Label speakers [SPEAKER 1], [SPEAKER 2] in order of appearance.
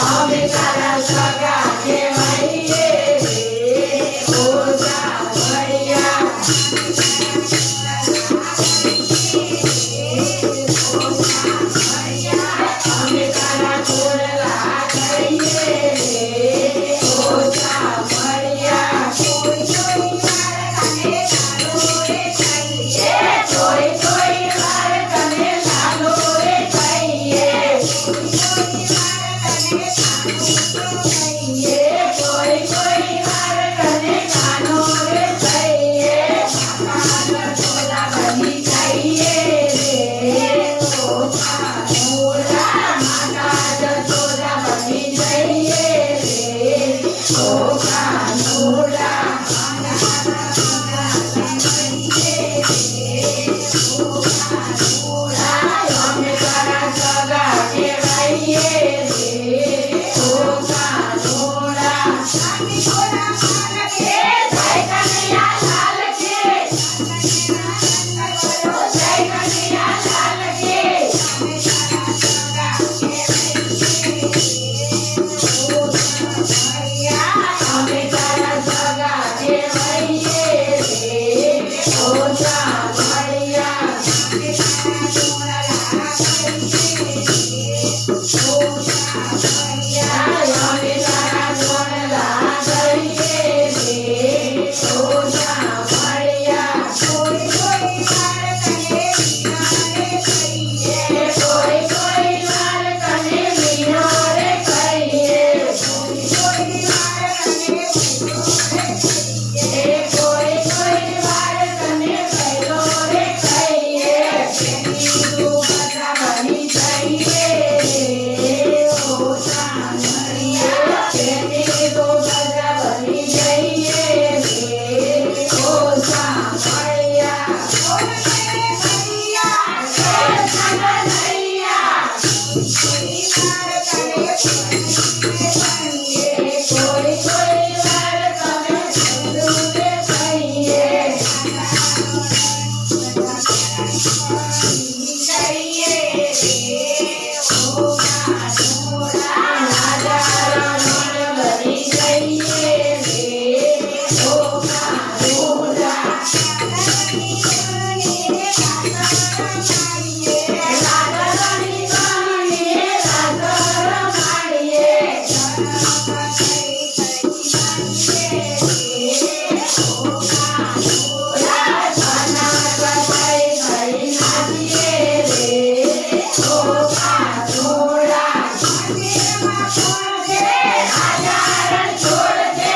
[SPEAKER 1] અમે તારા સગા કહેવાઈએ રે ઓછા મળ્યા અમે તારા ખોડલા કહીએ રે ઓછા મળ્યા કોઈ કોઈ વાર તને સાલો રે કહીએ કોઈ કોઈ વાર તને કાનો રે કહીએ છોલા બની જઈએ રે ઓછા મોડા માતા છોલા બની જઈએ રે ઓછા મોડા અમે તારા સગા કહેવાઈએ રે ઓછા મોડા જય કનૈયા લાલ કે જય કનૈયા લાલ કે અમે તારા સગા કહેવાઈએ રે ઓછા મળ્યા અમે તારા જોડલા કહીએ રે ઓછા મળ્યા કોઈ કોઈ વાર તને મીનો રે કહીએ કોઈ કોઈ વાર તને પહેલો રે કહીએ તું બધા બની જઈએ રે ઓછા મળ્યા તો બધા બની જઈએ રે ઓછા મળ્યા કોઈ કોઈ વાર તમે સંદૂર કહીએ રાજા રમણ બની જઈએ રે ઓછા મોડા રાધાની ગણીએ રાધા રમાડીએ રાધાના કથાઈ થઈ નાચીએ રે ઓછા મોડા રાજા છોડ દે